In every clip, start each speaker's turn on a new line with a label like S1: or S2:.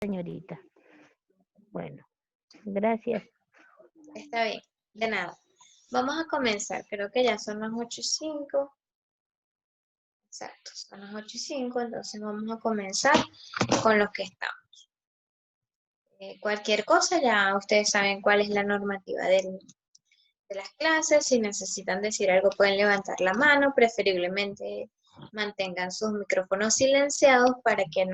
S1: señorita. Bueno, gracias.
S2: Está bien, de nada. Vamos a comenzar, creo que ya son las 8:05. Exacto, son las 8:05, entonces vamos a comenzar con los que estamos. Cualquier cosa, ya ustedes saben cuál es la normativa de las clases. Si necesitan decir algo, pueden levantar la mano, preferiblemente mantengan sus micrófonos silenciados para que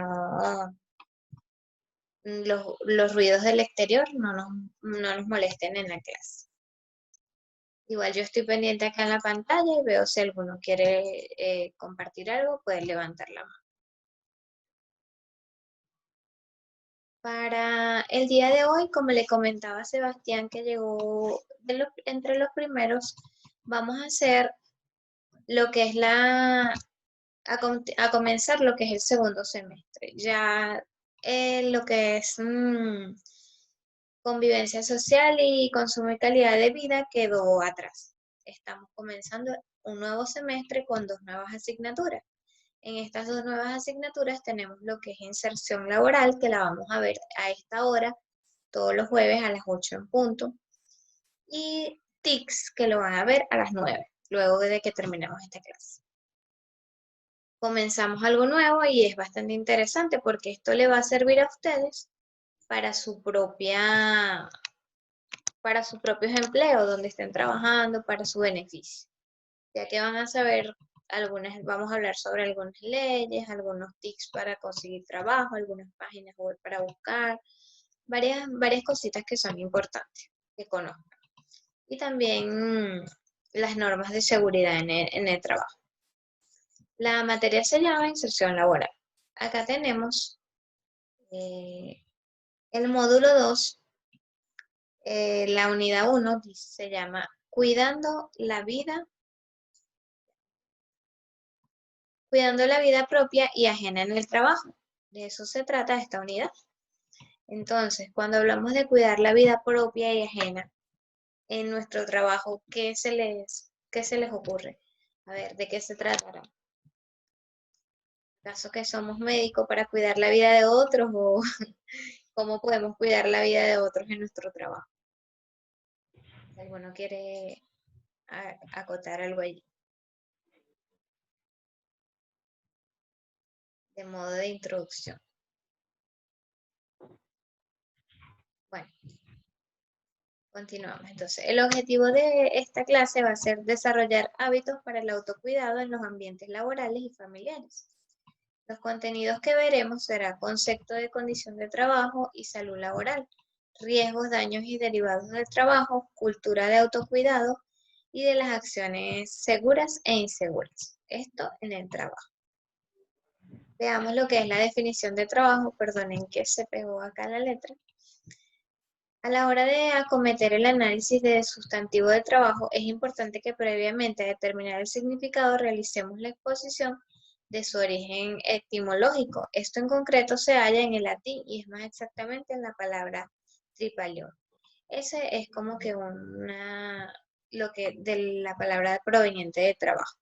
S2: los ruidos del exterior no nos molesten en la clase. Igual yo estoy pendiente acá en la pantalla y veo si alguno quiere compartir algo, puede levantar la mano. Para el día de hoy, como le comentaba a Sebastián, que llegó entre los primeros, vamos a hacer lo que es a comenzar lo que es el segundo semestre. Ya lo que es convivencia social y consumo y calidad de vida quedó atrás. Estamos comenzando un nuevo semestre con 2 nuevas asignaturas. En estas 2 nuevas asignaturas tenemos lo que es inserción laboral, que la vamos a ver a esta hora, todos los jueves a las 8 en punto, y TICS, que lo van a ver a las 9, luego de que terminemos esta clase. Comenzamos algo nuevo y es bastante interesante porque esto le va a servir a ustedes para sus propios empleos, donde estén trabajando, para su beneficio. Ya que van a saber vamos a hablar sobre algunas leyes, algunos tips para conseguir trabajo, algunas páginas web para buscar, varias cositas que son importantes que conozcan. Y también las normas de seguridad en el trabajo. La materia se llama inserción laboral. Acá tenemos el módulo 2, la unidad 1 se llama Cuidando la vida propia y ajena en el trabajo. De eso se trata esta unidad. Entonces, cuando hablamos de cuidar la vida propia y ajena en nuestro trabajo, ¿qué se les ocurre? A ver, ¿de qué se tratará? ¿Acaso que somos médicos para cuidar la vida de otros o cómo podemos cuidar la vida de otros en nuestro trabajo? ¿Alguno quiere acotar algo allí? De modo de introducción. Bueno, continuamos. Entonces, el objetivo de esta clase va a ser desarrollar hábitos para el autocuidado en los ambientes laborales y familiares. Los contenidos que veremos será concepto de condición de trabajo y salud laboral, riesgos, daños y derivados del trabajo, cultura de autocuidado y de las acciones seguras e inseguras. Esto en el trabajo. Veamos lo que es la definición de trabajo. Perdonen que se pegó acá la letra. A la hora de acometer el análisis de sustantivo de trabajo, es importante que previamente a determinar el significado realicemos la exposición de su origen etimológico. Esto en concreto se halla en el latín y es más exactamente en la palabra tripalium. Ese es como que de la palabra proveniente de trabajo.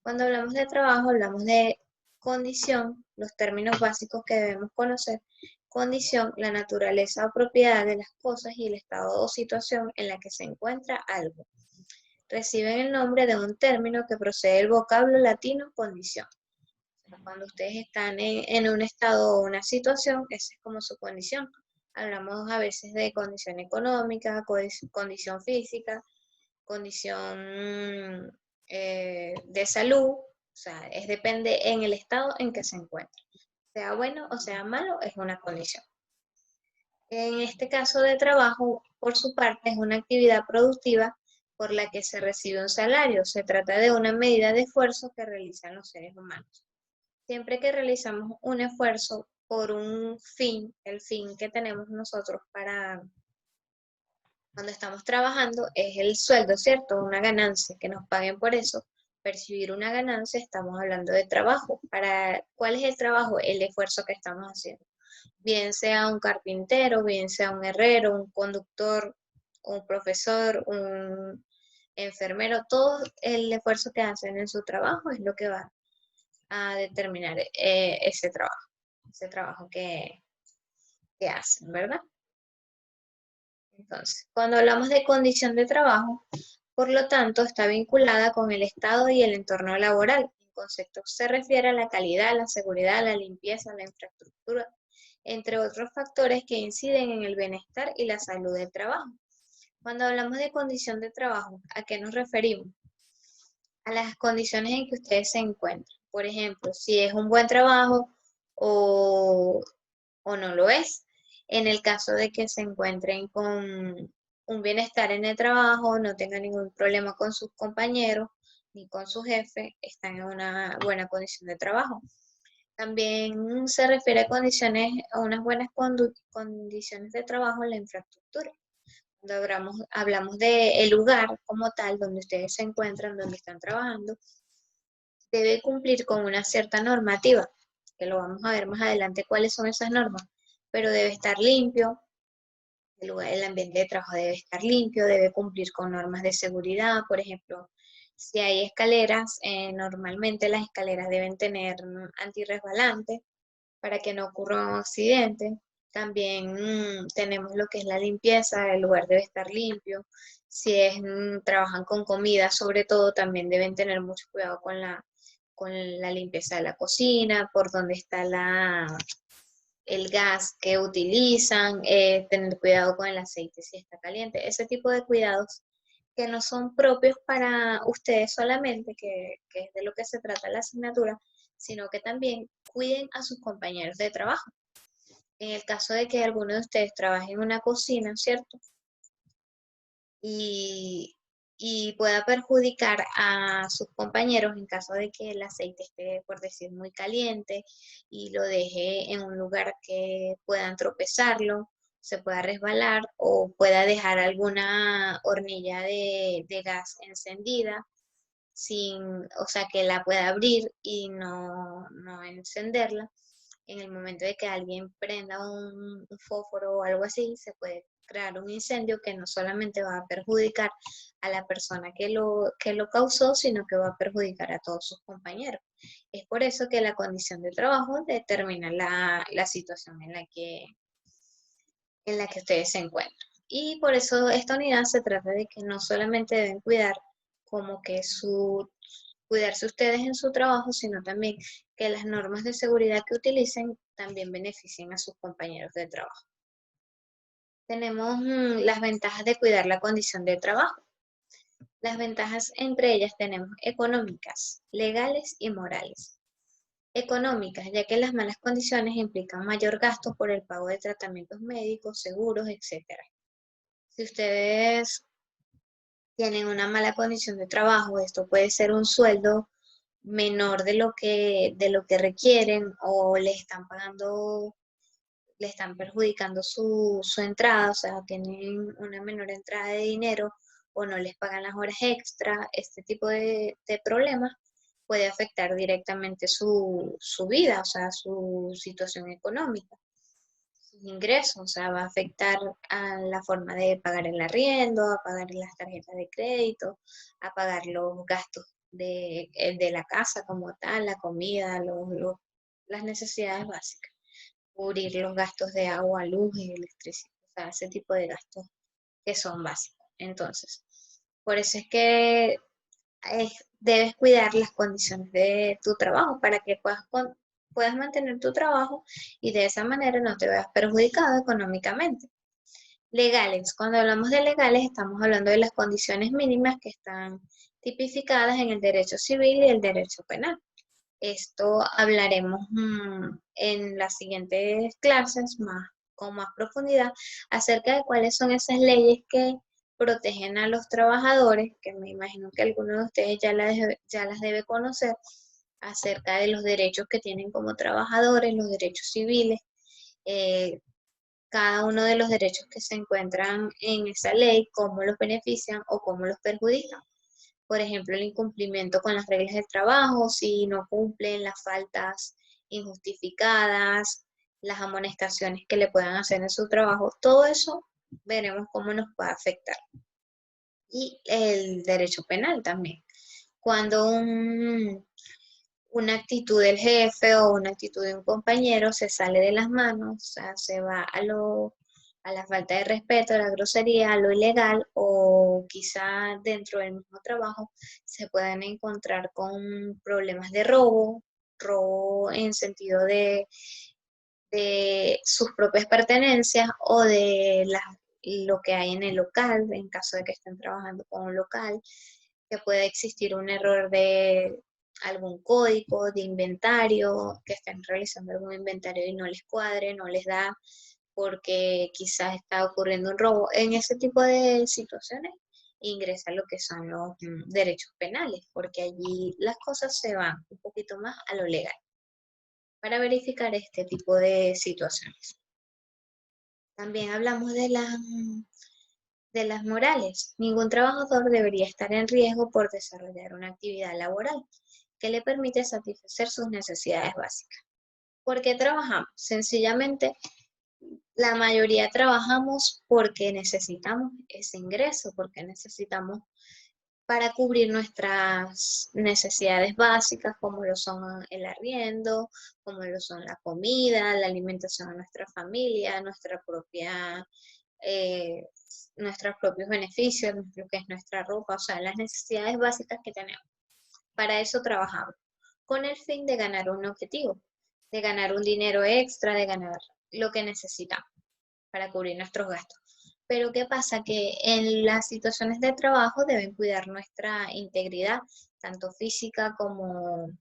S2: Cuando hablamos de trabajo, hablamos de condición, los términos básicos que debemos conocer. Condición, la naturaleza o propiedad de las cosas y el estado o situación en la que se encuentra algo. Reciben el nombre de un término que procede del vocablo latino condición. Cuando ustedes están en un estado o una situación, esa es como su condición. Hablamos a veces de condición económica, condición física, condición de salud, o sea, depende en el estado en que se encuentra. Sea bueno o sea malo, es una condición. En este caso de trabajo, por su parte, es una actividad productiva por la que se recibe un salario. Se trata de una medida de esfuerzo que realizan los seres humanos. Siempre que realizamos un esfuerzo por un fin, el fin que tenemos nosotros para cuando estamos trabajando es el sueldo, ¿cierto? Una ganancia, que nos paguen por eso. Percibir una ganancia, estamos hablando de trabajo. ¿Cuál es el trabajo? El esfuerzo que estamos haciendo. Bien sea un carpintero, bien sea un herrero, un conductor, un profesor, un enfermero, todo el esfuerzo que hacen en su trabajo es lo que va a determinar ese trabajo que que hacen, ¿verdad? Entonces, cuando hablamos de condición de trabajo, por lo tanto, está vinculada con el estado y el entorno laboral. En concepto se refiere a la calidad, la seguridad, la limpieza, la infraestructura, entre otros factores que inciden en el bienestar y la salud del trabajo. Cuando hablamos de condición de trabajo, ¿a qué nos referimos? A las condiciones en que ustedes se encuentran. Por ejemplo, si es un buen trabajo o, o no lo es. En el caso de que se encuentren con un bienestar en el trabajo, no tengan ningún problema con sus compañeros ni con su jefe, están en una buena condición de trabajo. También se refiere a condiciones, a unas buenas condiciones de trabajo en la infraestructura. Cuando hablamos del lugar como tal, donde ustedes se encuentran, donde están trabajando, debe cumplir con una cierta normativa, que lo vamos a ver más adelante cuáles son esas normas, pero debe estar limpio, el ambiente de trabajo debe estar limpio, debe cumplir con normas de seguridad, por ejemplo, si hay escaleras, normalmente las escaleras deben tener antirresbalante para que no ocurra un accidente. También tenemos lo que es la limpieza, el lugar debe estar limpio. Si trabajan con comida, sobre todo, también deben tener mucho cuidado con la limpieza de la cocina, por donde está el gas que utilizan, tener cuidado con el aceite si está caliente, ese tipo de cuidados que no son propios para ustedes solamente, que es de lo que se trata la asignatura, sino que también cuiden a sus compañeros de trabajo. En el caso de que alguno de ustedes trabaje en una cocina, ¿cierto? Y, y pueda perjudicar a sus compañeros en caso de que el aceite esté, por decir, muy caliente y lo deje en un lugar que puedan tropezarlo, se pueda resbalar o pueda dejar alguna hornilla de gas encendida sin, o sea, que la pueda abrir y no encenderla. En el momento de que alguien prenda un fósforo o algo así, se puede crear un incendio que no solamente va a perjudicar a la persona que lo causó, sino que va a perjudicar a todos sus compañeros. Es por eso que la condición de trabajo determina la situación en la que ustedes se encuentran. Y por eso esta unidad se trata de que no solamente deben cuidar como que cuidarse ustedes en su trabajo, sino también que las normas de seguridad que utilicen también beneficien a sus compañeros de trabajo. Tenemos las ventajas de cuidar la condición de trabajo. Las ventajas entre ellas tenemos económicas, legales y morales. Económicas, ya que las malas condiciones implican mayor gasto por el pago de tratamientos médicos, seguros, etc. Si ustedes tienen una mala condición de trabajo, esto puede ser un sueldo menor de lo que requieren o le están pagando, le están perjudicando su entrada, o sea, tienen una menor entrada de dinero o no les pagan las horas extra, este tipo de problemas puede afectar directamente su vida, o sea, su situación económica, sus ingresos, o sea, va a afectar a la forma de pagar el arriendo, a pagar las tarjetas de crédito, a pagar los gastos de la casa como tal, la comida, las necesidades básicas, cubrir los gastos de agua, luz y electricidad, o sea, ese tipo de gastos que son básicos. Entonces, por eso es que debes cuidar las condiciones de tu trabajo para que puedas mantener tu trabajo y de esa manera no te veas perjudicado económicamente. Legales. Cuando hablamos de legales, estamos hablando de las condiciones mínimas que están tipificadas en el derecho civil y el derecho penal. Esto hablaremos en las siguientes clases con más profundidad acerca de cuáles son esas leyes que protegen a los trabajadores, que me imagino que algunos de ustedes ya las debe conocer, acerca de los derechos que tienen como trabajadores, los derechos civiles, eh, cada uno de los derechos que se encuentran en esa ley, cómo los benefician o cómo los perjudican. Por ejemplo, el incumplimiento con las reglas de trabajo, si no cumplen las faltas injustificadas, las amonestaciones que le puedan hacer en su trabajo, todo eso veremos cómo nos puede afectar. Y el derecho penal también. Cuando una actitud del jefe o una actitud de un compañero se sale de las manos, o sea, se va a la falta de respeto, a la grosería, a lo ilegal, o quizá dentro del mismo trabajo se pueden encontrar con problemas de robo, robo en sentido de sus propias pertenencias o de lo que hay en el local, en caso de que estén trabajando con un local, que pueda existir un error de algún código de inventario, que estén realizando algún inventario y no les cuadre, no les da, porque quizás está ocurriendo un robo. En ese tipo de situaciones ingresa lo que son los derechos penales, porque allí las cosas se van un poquito más a lo legal para verificar este tipo de situaciones. También hablamos de las morales. Ningún trabajador debería estar en riesgo por desarrollar una actividad laboral que le permite satisfacer sus necesidades básicas. ¿Por qué trabajamos? Sencillamente, la mayoría trabajamos porque necesitamos ese ingreso, porque necesitamos para cubrir nuestras necesidades básicas, como lo son el arriendo, como lo son la comida, la alimentación a nuestra familia, eh, nuestros propios beneficios, lo que es nuestra ropa, o sea, las necesidades básicas que tenemos. Para eso trabajamos, con el fin de ganar un objetivo, de ganar un dinero extra, de ganar lo que necesitamos para cubrir nuestros gastos. Pero ¿qué pasa? Que en las situaciones de trabajo deben cuidar nuestra integridad, tanto física como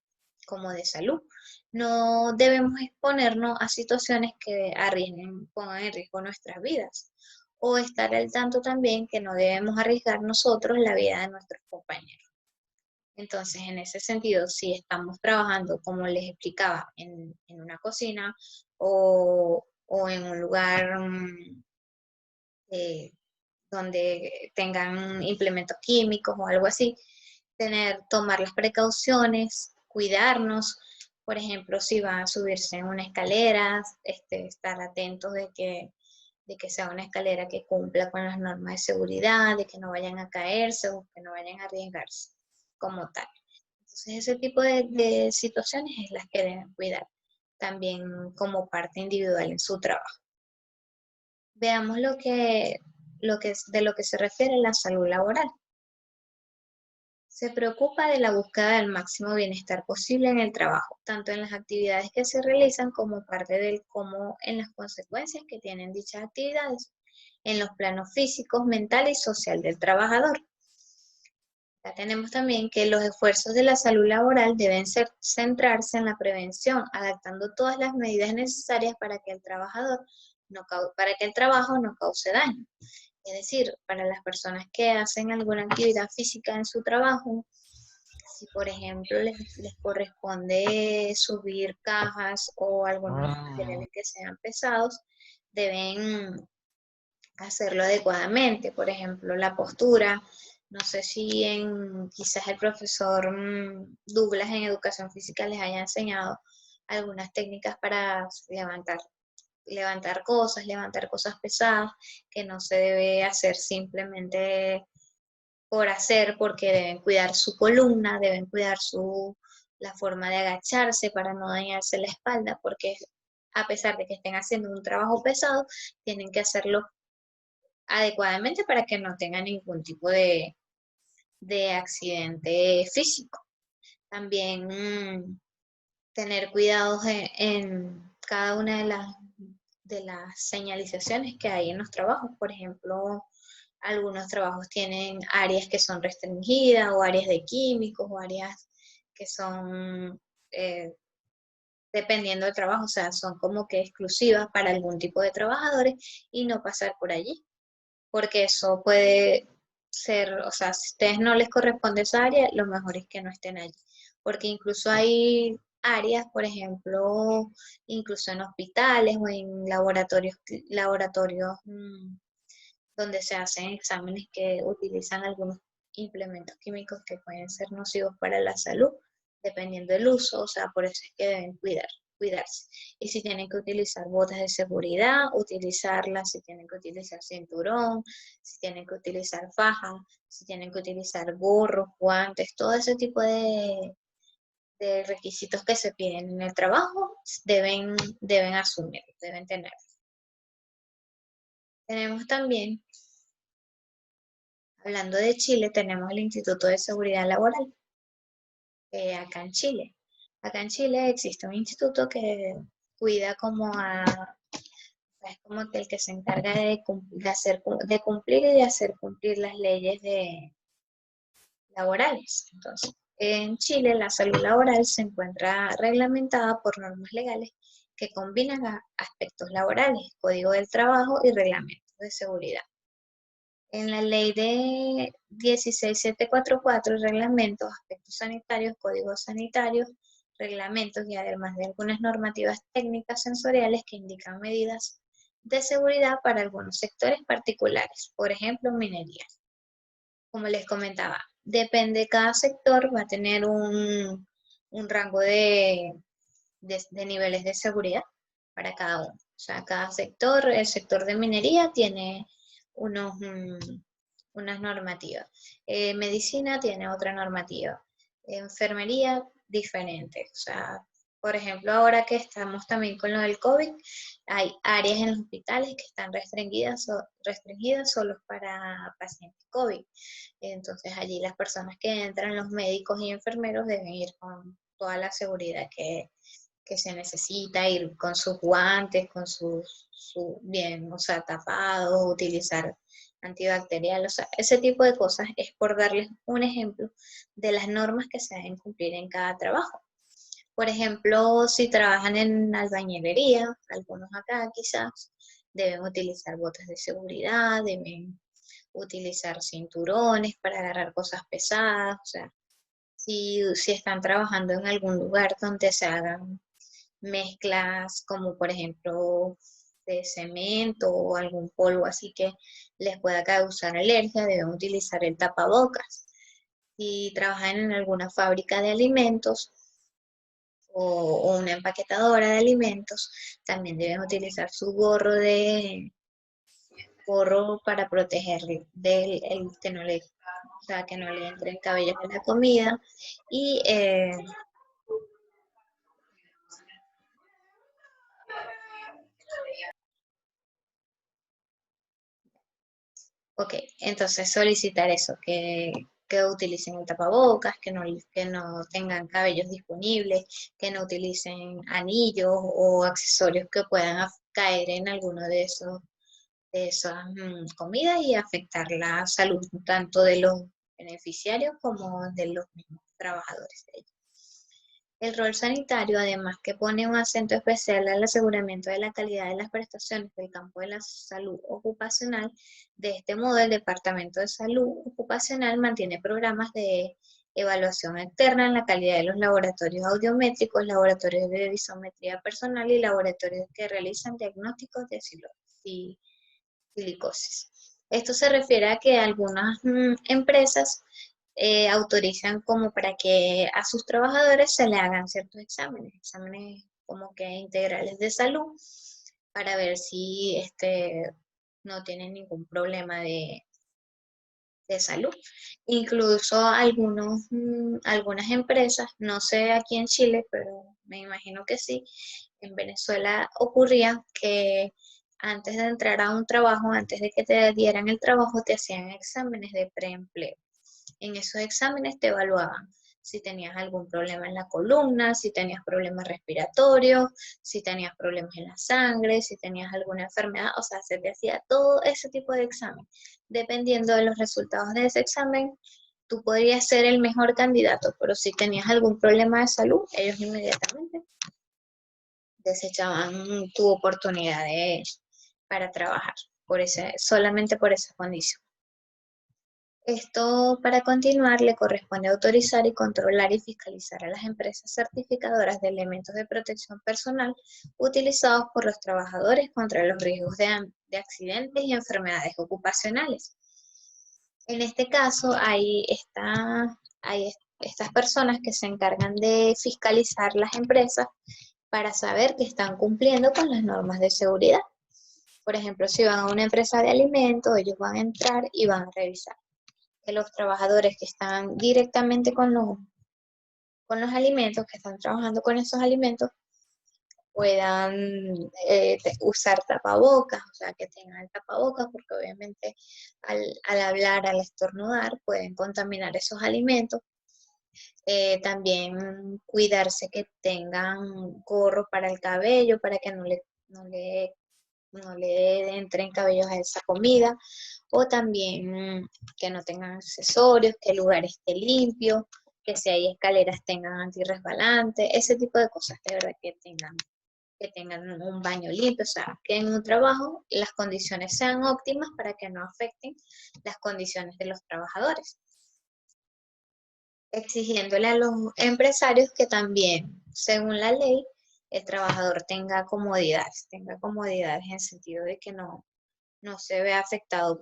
S2: de salud. No debemos exponernos a situaciones que pongan en riesgo nuestras vidas. O estar al tanto también que no debemos arriesgar nosotros la vida de nuestros compañeros. Entonces, en ese sentido, si estamos trabajando, como les explicaba, en una cocina o en un lugar eh, donde tengan implementos químicos o algo así, tomar las precauciones, cuidarnos, por ejemplo, si va a subirse en una escalera, estar atentos de que sea una escalera que cumpla con las normas de seguridad, de que no vayan a caerse o que no vayan a arriesgarse como tal. Entonces, ese tipo de situaciones es las que deben cuidar también como parte individual en su trabajo. Veamos de lo que se refiere a la salud laboral. Se preocupa de la búsqueda del máximo bienestar posible en el trabajo, tanto en las actividades que se realizan como parte del cómo en las consecuencias que tienen dichas actividades en los planos físicos, mental y social del trabajador. Ya tenemos también que los esfuerzos de la salud laboral deben centrarse en la prevención, adaptando todas las medidas necesarias para que el trabajo no cause daño. Es decir, para las personas que hacen alguna actividad física en su trabajo, si por ejemplo les corresponde subir cajas o algunos materiales que sean pesados, deben hacerlo adecuadamente. Por ejemplo, la postura. No sé si quizás el profesor Douglas en educación física les haya enseñado algunas técnicas para levantar cosas pesadas, que no se debe hacer simplemente por hacer, porque deben cuidar su columna, deben cuidar la forma de agacharse para no dañarse la espalda, porque a pesar de que estén haciendo un trabajo pesado, tienen que hacerlo adecuadamente para que no tengan ningún tipo de accidente físico. También tener cuidados en cada una de las señalizaciones que hay en los trabajos. Por ejemplo, algunos trabajos tienen áreas que son restringidas o áreas de químicos o áreas que son, dependiendo del trabajo, o sea, son como que exclusivas para algún tipo de trabajadores y no pasar por allí, porque eso puede ser, o sea, si a ustedes no les corresponde esa área, lo mejor es que no estén allí, porque incluso hay áreas, por ejemplo, incluso en hospitales o en laboratorios donde se hacen exámenes que utilizan algunos implementos químicos que pueden ser nocivos para la salud, dependiendo del uso, o sea, por eso es que deben cuidarse. Y si tienen que utilizar botas de seguridad, utilizarlas, si tienen que utilizar cinturón, si tienen que utilizar faja, si tienen que utilizar gorros, guantes, todo ese tipo de requisitos que se piden en el trabajo deben asumir, deben tener. Tenemos también, hablando de Chile, tenemos el Instituto de Seguridad Laboral, acá en Chile. Acá en Chile existe un instituto que cuida es como que el que se encarga de cumplir y de hacer cumplir las leyes laborales. Entonces, en Chile la salud laboral se encuentra reglamentada por normas legales que combinan aspectos laborales, código del trabajo y reglamentos de seguridad. En la ley de 16744, reglamentos, aspectos sanitarios, códigos sanitarios, reglamentos y además de algunas normativas técnicas sensoriales que indican medidas de seguridad para algunos sectores particulares, por ejemplo, minería. Como les comentaba, depende, cada sector va a tener un rango de niveles de seguridad para cada uno. O sea, cada sector, el sector de minería tiene unas normativas. Medicina tiene otra normativa. Enfermería, diferente. O sea, por ejemplo, ahora que estamos también con lo del COVID, hay áreas en los hospitales que están restringidas solo para pacientes COVID. Entonces, allí las personas que entran, los médicos y enfermeros, deben ir con toda la seguridad que se necesita, ir con sus guantes, con bien, o sea, tapados, utilizar antibacterial, o sea, ese tipo de cosas es por darles un ejemplo de las normas que se deben cumplir en cada trabajo. Por ejemplo, si trabajan en albañilería, algunos acá quizás, deben utilizar botas de seguridad, deben utilizar cinturones para agarrar cosas pesadas, o sea, si están trabajando en algún lugar donde se hagan mezclas como por ejemplo de cemento o algún polvo así que les pueda causar alergia, deben utilizar el tapabocas. Si trabajan en alguna fábrica de alimentos o una empaquetadora de alimentos, también deben utilizar su gorro para proteger que no le, o sea, que no le entren cabellos en la comida y ok, entonces solicitar eso, que utilicen el tapabocas, que no tengan cabellos disponibles, que no utilicen anillos o accesorios que puedan caer en alguno de esas comidas y afectar la salud tanto de los beneficiarios como de los mismos trabajadores de ellos. El rol sanitario, además que pone un acento especial al aseguramiento de la calidad de las prestaciones del campo de la salud ocupacional, de este modo el Departamento de Salud Ocupacional mantiene programas de evaluación externa en la calidad de los laboratorios audiométricos, laboratorios de visometría personal y laboratorios que realizan diagnósticos de silicosis. Esto se refiere a que algunas empresas autorizan como para que a sus trabajadores se le hagan ciertos exámenes como que integrales de salud, para ver si no tienen ningún problema de salud. Incluso algunas empresas, no sé aquí en Chile, pero me imagino que sí, en Venezuela ocurría que antes de entrar a un trabajo, antes de que te dieran el trabajo, te hacían exámenes de preempleo. En esos exámenes te evaluaban si tenías algún problema en la columna, si tenías problemas respiratorios, si tenías problemas en la sangre, si tenías alguna enfermedad, o sea, se te hacía todo ese tipo de examen. Dependiendo de los resultados de ese examen, tú podrías ser el mejor candidato, pero si tenías algún problema de salud, ellos inmediatamente desechaban tu oportunidad para trabajar, solamente por esa condición. Esto, para continuar, le corresponde autorizar y controlar y fiscalizar a las empresas certificadoras de elementos de protección personal utilizados por los trabajadores contra los riesgos de accidentes y enfermedades ocupacionales. En este caso, hay estas personas que se encargan de fiscalizar las empresas para saber que están cumpliendo con las normas de seguridad. Por ejemplo, si van a una empresa de alimentos, ellos van a entrar y van a revisar que los trabajadores que están directamente con con los alimentos, que están trabajando con esos alimentos, puedan usar tapabocas, o sea, que tengan el tapabocas, porque obviamente al hablar, al estornudar, pueden contaminar esos alimentos. También cuidarse que tengan gorro para el cabello, para que no le entren cabellos a esa comida, o también que no tengan accesorios, que el lugar esté limpio, que si hay escaleras tengan antirresbalante, ese tipo de cosas, de verdad que tengan un baño limpio, o sea, que en un trabajo las condiciones sean óptimas para que no afecten las condiciones de los trabajadores. Exigiéndole a los empresarios que también, según la ley, el trabajador tenga comodidades en el sentido de que no se vea afectado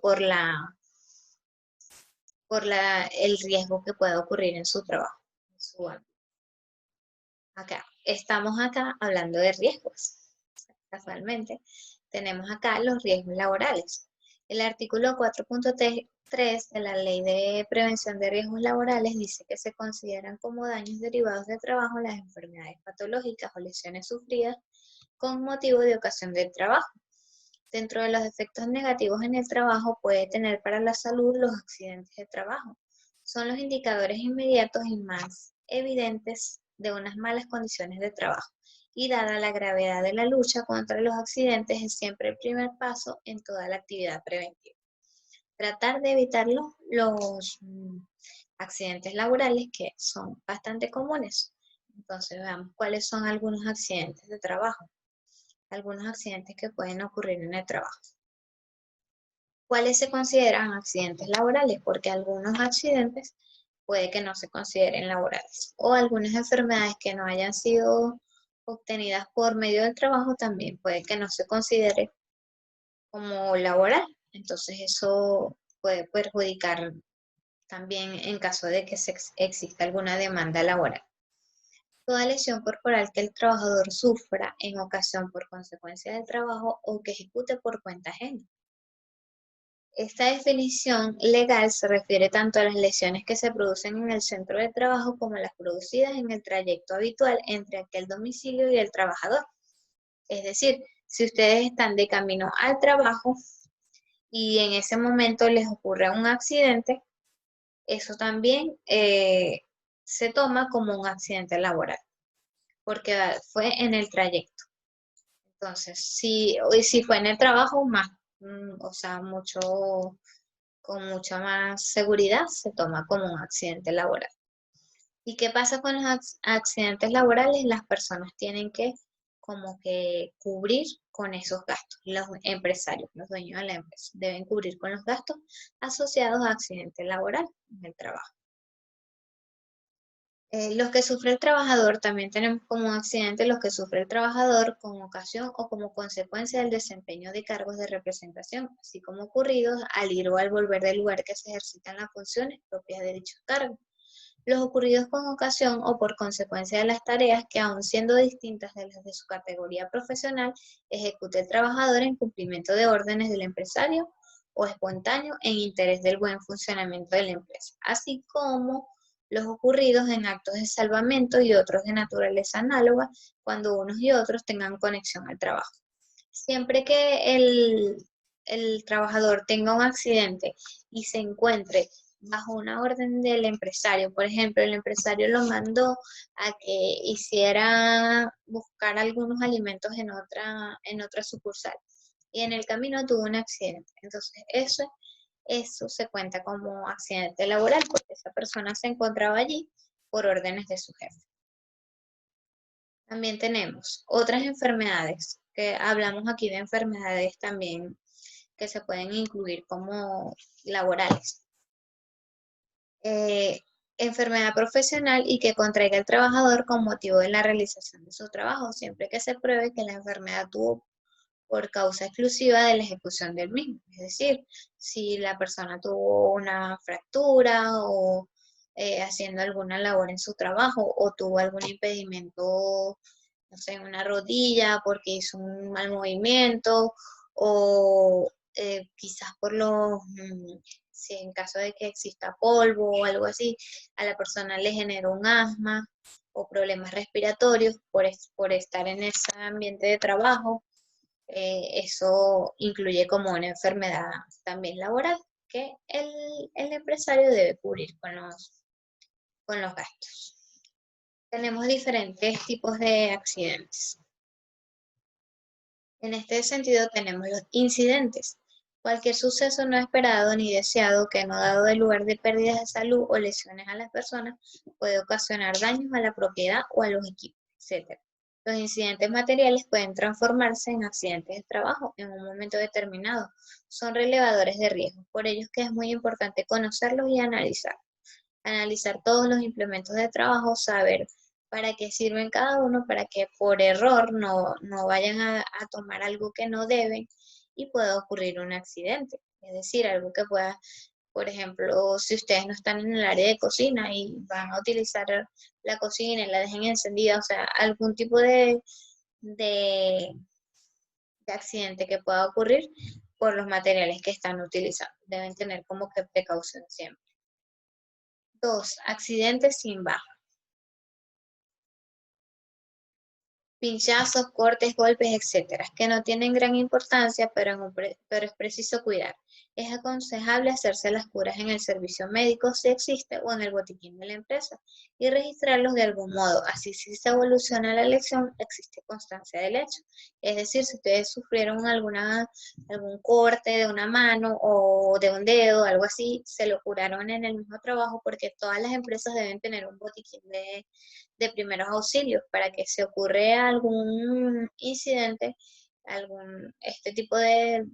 S2: el riesgo que pueda ocurrir en su trabajo. Estamos acá hablando de riesgos. Casualmente, tenemos acá los riesgos laborales. El artículo 4.3 de la Ley de Prevención de Riesgos Laborales dice que se consideran como daños derivados del trabajo las enfermedades patológicas o lesiones sufridas con motivo de ocasión del trabajo. Dentro de los efectos negativos en el trabajo puede tener para la salud los accidentes de trabajo. Son los indicadores inmediatos y más evidentes de unas malas condiciones de trabajo. Y dada la gravedad de la lucha contra los accidentes es siempre el primer paso en toda la actividad preventiva. Tratar de evitar los accidentes laborales que son bastante comunes. Entonces veamos cuáles son algunos accidentes de trabajo, algunos accidentes que pueden ocurrir en el trabajo. ¿Cuáles se consideran accidentes laborales? Porque algunos accidentes puede que no se consideren laborales, o algunas enfermedades que no hayan sido obtenidas por medio del trabajo también puede que no se considere como laboral. Entonces eso puede perjudicar también en caso de que exista alguna demanda laboral. Toda lesión corporal que el trabajador sufra en ocasión por consecuencia del trabajo o que ejecute por cuenta ajena. Esta definición legal se refiere tanto a las lesiones que se producen en el centro de trabajo como a las producidas en el trayecto habitual entre aquel domicilio y el trabajador. Es decir, si ustedes están de camino al trabajo y en ese momento les ocurre un accidente, eso también se toma como un accidente laboral, porque fue en el trayecto. Entonces, si fue en el trabajo, más, o sea, con mucha más seguridad se toma como un accidente laboral. ¿Y qué pasa con los accidentes laborales? Las personas tienen que como que cubrir con esos gastos. Los empresarios, los dueños de la empresa, deben cubrir con los gastos asociados a accidente laboral en el trabajo. Los que sufre el trabajador, también tenemos como un accidente los que sufre el trabajador con ocasión o como consecuencia del desempeño de cargos de representación, así como ocurridos al ir o al volver del lugar que se ejercitan las funciones propias de dichos cargos. Los ocurridos con ocasión o por consecuencia de las tareas que, aun siendo distintas de las de su categoría profesional, ejecute el trabajador en cumplimiento de órdenes del empresario o espontáneo en interés del buen funcionamiento de la empresa, así como los ocurridos en actos de salvamento y otros de naturaleza análoga cuando unos y otros tengan conexión al trabajo. Siempre que el trabajador tenga un accidente y se encuentre bajo una orden del empresario, por ejemplo, el empresario lo mandó a que hiciera buscar algunos alimentos en otra sucursal y en el camino tuvo un accidente. Entonces, eso se cuenta como accidente laboral porque esa persona se encontraba allí por órdenes de su jefe. También tenemos otras enfermedades, que hablamos aquí de enfermedades también que se pueden incluir como laborales. Enfermedad profesional y que contraiga el trabajador con motivo de la realización de su trabajo, siempre que se pruebe que la enfermedad tuvo por causa exclusiva de la ejecución del mismo. Es decir, si la persona tuvo una fractura o haciendo alguna labor en su trabajo o tuvo algún impedimento, no sé, en una rodilla porque hizo un mal movimiento o quizás si en caso de que exista polvo o algo así, a la persona le generó un asma o problemas respiratorios por estar en ese ambiente de trabajo. Eso incluye como una enfermedad también laboral que el empresario debe cubrir con los gastos. Tenemos diferentes tipos de accidentes. En este sentido tenemos los incidentes. Cualquier suceso no esperado ni deseado que no dado de lugar de pérdidas de salud o lesiones a las personas puede ocasionar daños a la propiedad o a los equipos, etc. Los incidentes materiales pueden transformarse en accidentes de trabajo en un momento determinado. Son relevadores de riesgo, por ello es que es muy importante conocerlos y analizar. Analizar todos los implementos de trabajo, saber para qué sirven cada uno, para que por error no vayan a tomar algo que no deben y pueda ocurrir un accidente. Es decir, algo que pueda, por ejemplo, si ustedes no están en el área de cocina y van a utilizar la cocina y la dejen encendida, o sea, algún tipo de accidente que pueda ocurrir por los materiales que están utilizando. Deben tener como que precaución siempre. 2. Accidentes sin baja. Pinchazos, cortes, golpes, etcétera, que no tienen gran importancia, pero es preciso cuidar. Es aconsejable hacerse las curas en el servicio médico si existe o en el botiquín de la empresa y registrarlos de algún modo. Así, si se evoluciona la lesión, existe constancia del hecho. Es decir, si ustedes sufrieron algún corte de una mano o de un dedo, algo así, se lo curaron en el mismo trabajo, porque todas las empresas deben tener un botiquín de primeros auxilios para que se ocurre algún incidente, este tipo de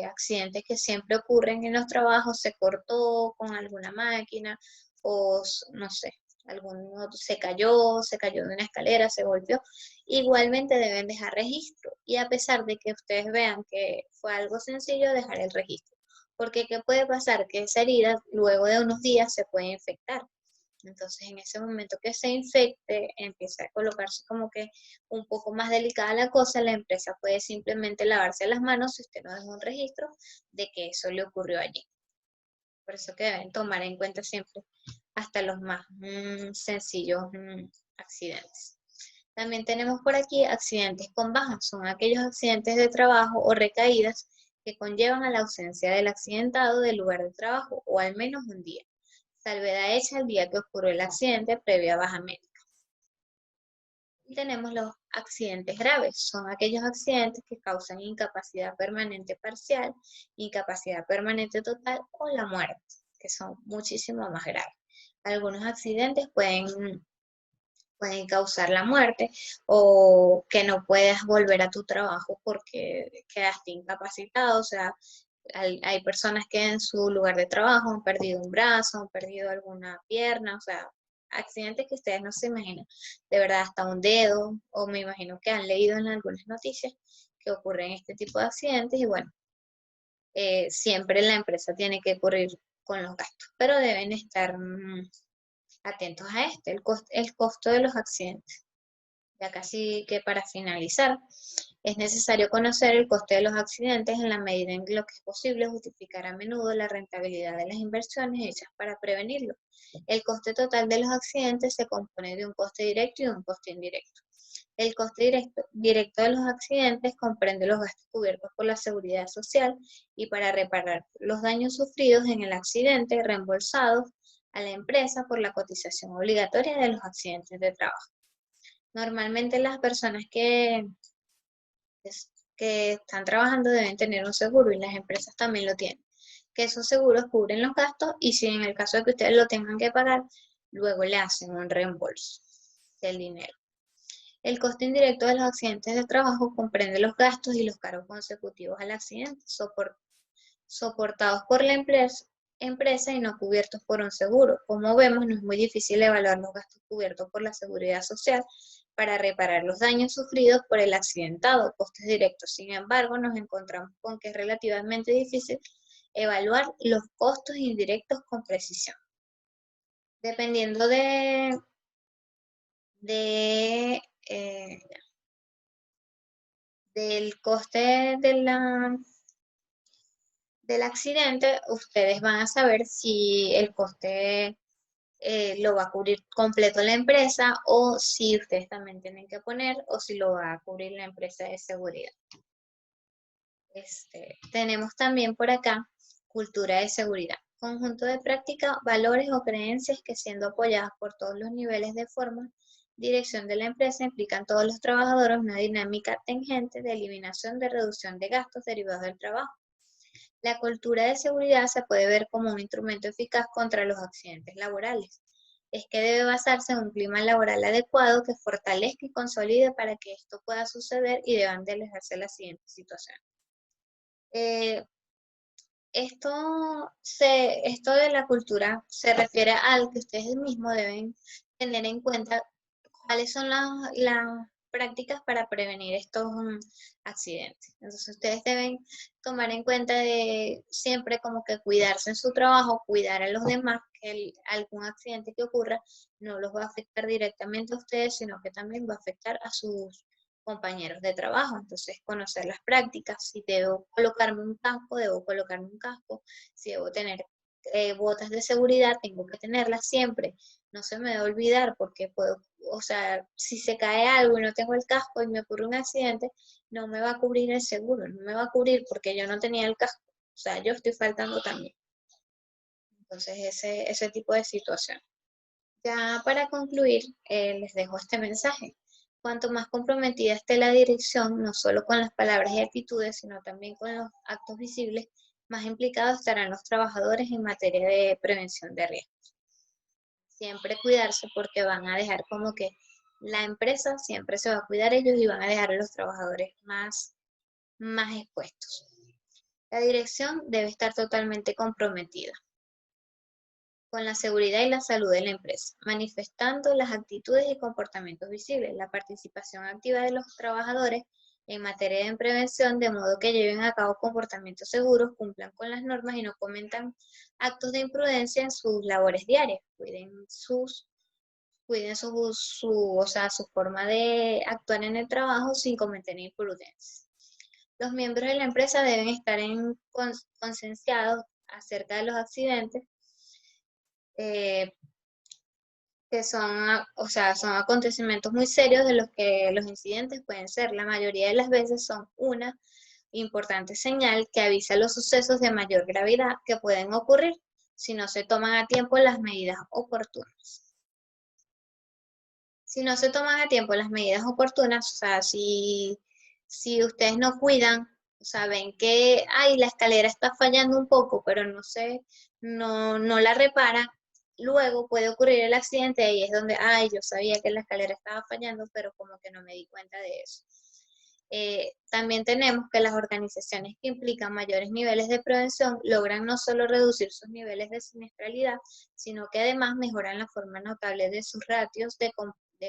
S2: accidentes que siempre ocurren en los trabajos, se cortó con alguna máquina o no sé, alguno se cayó de una escalera, se golpeó, igualmente deben dejar registro y a pesar de que ustedes vean que fue algo sencillo, dejar el registro. Porque ¿qué puede pasar? Que esa herida luego de unos días se puede infectar. Entonces, en ese momento que se infecte, empieza a colocarse como que un poco más delicada la cosa, la empresa puede simplemente lavarse las manos si usted no dejó un registro de que eso le ocurrió allí. Por eso que deben tomar en cuenta siempre hasta los más sencillos accidentes. También tenemos por aquí accidentes con baja. Son aquellos accidentes de trabajo o recaídas que conllevan a la ausencia del accidentado del lugar de trabajo o al menos un día. Salvedad hecha el día que ocurrió el accidente previa baja médica. Y tenemos los accidentes graves. Son aquellos accidentes que causan incapacidad permanente parcial, incapacidad permanente total o la muerte, que son muchísimo más graves. Algunos accidentes pueden causar la muerte o que no puedas volver a tu trabajo porque quedaste incapacitado. O sea, hay personas que en su lugar de trabajo han perdido un brazo, han perdido alguna pierna, o sea, accidentes que ustedes no se imaginan. De verdad, hasta un dedo, o me imagino que han leído en algunas noticias que ocurren este tipo de accidentes y bueno, siempre la empresa tiene que cubrir con los gastos, pero deben estar atentos a el costo de los accidentes. Ya casi que para finalizar, es necesario conocer el coste de los accidentes en la medida en lo que es posible justificar a menudo la rentabilidad de las inversiones hechas para prevenirlo. El coste total de los accidentes se compone de un coste directo y un coste indirecto. El coste directo de los accidentes comprende los gastos cubiertos por la seguridad social y para reparar los daños sufridos en el accidente reembolsados a la empresa por la cotización obligatoria de los accidentes de trabajo. Normalmente las personas que están trabajando deben tener un seguro y las empresas también lo tienen. Que esos seguros cubren los gastos y si en el caso de que ustedes lo tengan que pagar, luego le hacen un reembolso del dinero. El coste indirecto de los accidentes de trabajo comprende los gastos y los cargos consecutivos al accidente, soportados por la empresa y no cubiertos por un seguro. Como vemos, no es muy difícil evaluar los gastos cubiertos por la seguridad social para reparar los daños sufridos por el accidentado, costes directos. Sin embargo, nos encontramos con que es relativamente difícil evaluar los costos indirectos con precisión. Dependiendo del coste del accidente, ustedes van a saber si el coste lo va a cubrir completo la empresa o si ustedes también tienen que poner o si lo va a cubrir la empresa de seguridad. Tenemos también por acá cultura de seguridad, conjunto de prácticas, valores o creencias que siendo apoyadas por todos los niveles de forma, dirección de la empresa implican todos los trabajadores una dinámica tangente de eliminación de reducción de gastos derivados del trabajo. La cultura de seguridad se puede ver como un instrumento eficaz contra los accidentes laborales. Es que debe basarse en un clima laboral adecuado que fortalezca y consolide para que esto pueda suceder y deban de alejarse las siguientes situaciones. Esto de la cultura se refiere al que ustedes mismos deben tener en cuenta cuáles son las prácticas para prevenir estos accidentes. Entonces ustedes deben tomar en cuenta de siempre como que cuidarse en su trabajo, cuidar a los demás, que algún accidente que ocurra no los va a afectar directamente a ustedes, sino que también va a afectar a sus compañeros de trabajo. Entonces, conocer las prácticas, si debo colocarme un casco, debo colocarme un casco, si debo tener botas de seguridad, tengo que tenerlas siempre, no se me debe olvidar porque puedo, o sea, si se cae algo y no tengo el casco y me ocurre un accidente, no me va a cubrir el seguro, no me va a cubrir porque yo no tenía el casco, o sea, yo estoy faltando también. Entonces, ese tipo de situación. Ya para concluir, les dejo este mensaje. Cuanto más comprometida esté la dirección, no solo con las palabras y actitudes, sino también con los actos visibles, más implicados estarán los trabajadores en materia de prevención de riesgos. Siempre cuidarse porque van a dejar como que la empresa siempre se va a cuidar ellos y van a dejar a los trabajadores más expuestos. La dirección debe estar totalmente comprometida con la seguridad y la salud de la empresa, manifestando las actitudes y comportamientos visibles, la participación activa de los trabajadores en materia de prevención, de modo que lleven a cabo comportamientos seguros, cumplan con las normas y no cometan actos de imprudencia en sus labores diarias, cuiden su forma de actuar en el trabajo sin cometer imprudencias. Los miembros de la empresa deben estar concienciados acerca de los accidentes, que son, son acontecimientos muy serios de los que los incidentes pueden ser. La mayoría de las veces son una importante señal que avisa los sucesos de mayor gravedad que pueden ocurrir si no se toman a tiempo las medidas oportunas. Si no se toman a tiempo las medidas oportunas, o sea, si ustedes no cuidan, o sea, ven que, ay, la escalera está fallando un poco, pero no la reparan, luego puede ocurrir el accidente y es donde, ay, yo sabía que la escalera estaba fallando, pero como que no me di cuenta de eso. También tenemos que las organizaciones que implican mayores niveles de prevención logran no solo reducir sus niveles de siniestralidad, sino que además mejoran la forma notable de sus ratios de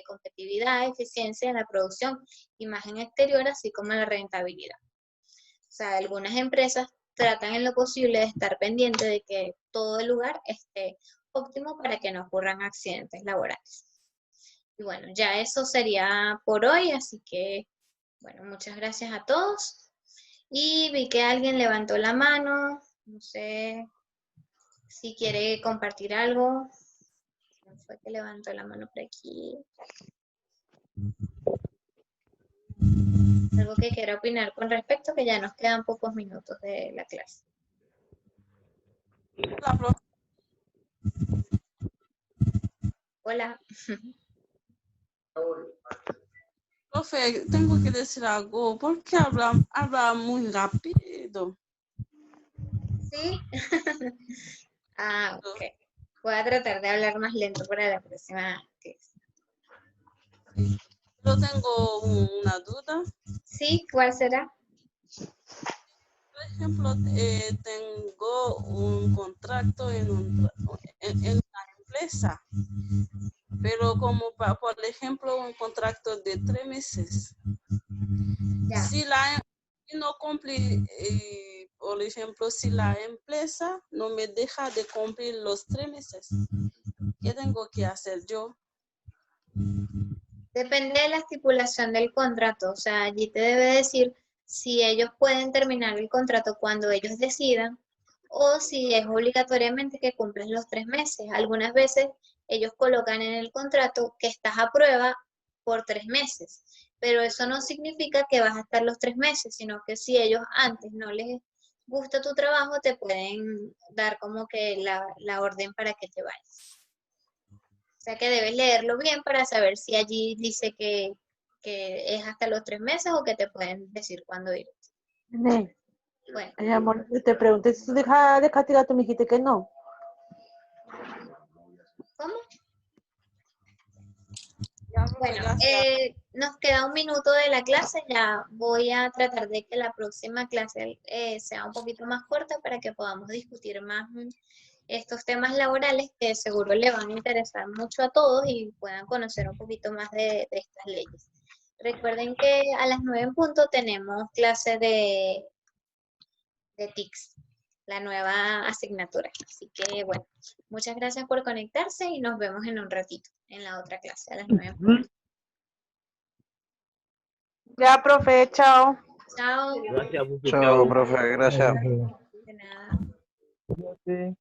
S2: competitividad, eficiencia en la producción, imagen exterior, así como la rentabilidad. O sea, algunas empresas tratan en lo posible de estar pendiente de que todo el lugar esté óptimo para que no ocurran accidentes laborales. Y bueno, ya eso sería por hoy, así que, bueno, muchas gracias a todos. Y vi que alguien levantó la mano, no sé si quiere compartir algo. ¿Quién fue que levantó la mano por aquí? Algo que quiera opinar con respecto, que ya nos quedan pocos minutos de la clase. Hola.
S3: Profe, tengo que decir algo. ¿Por qué habla muy rápido?
S2: ¿Sí? Ok. Voy a tratar de hablar más lento para la próxima clase.
S3: Yo tengo una duda.
S2: ¿Sí? ¿Cuál será?
S3: Por ejemplo, tengo un contrato en una empresa, pero como por ejemplo un contrato de 3 meses.
S2: Ya.
S3: Si no cumple, por ejemplo, si la empresa no me deja de cumplir los 3 meses, ¿qué tengo que hacer yo?
S2: Depende de la estipulación del contrato. O sea, allí te debe decir si ellos pueden terminar el contrato cuando ellos decidan o si es obligatoriamente que cumples los 3 meses. Algunas veces ellos colocan en el contrato que estás a prueba por 3 meses, pero eso no significa que vas a estar los 3 meses, sino que si ellos antes no les gusta tu trabajo, te pueden dar como que la orden para que te vayas. O sea que debes leerlo bien para saber si allí dice que es hasta los 3 meses o que te pueden decir cuándo ir.
S4: Nene,
S2: Bueno,
S4: mi amor, te pregunté si tú dejas de castigar, tú me dijiste que no.
S2: ¿cómo?
S3: Ya, profe,
S2: Bueno,
S3: gracias.
S2: nos queda un minuto de la clase, ya voy a tratar de que la próxima clase sea un poquito más corta para que podamos discutir más estos temas laborales que seguro le van a interesar mucho a todos y puedan conocer un poquito más de estas leyes. Recuerden que a las 9 en punto tenemos clase de TICS, la nueva asignatura. Así que bueno, muchas gracias por conectarse y nos vemos en un ratito en la otra clase a las 9 en punto.
S4: Ya, profe, chao.
S2: Chao.
S5: Gracias, mucho,
S6: Chao,
S5: chao.
S6: profe, gracias.
S2: De nada.
S4: Sí.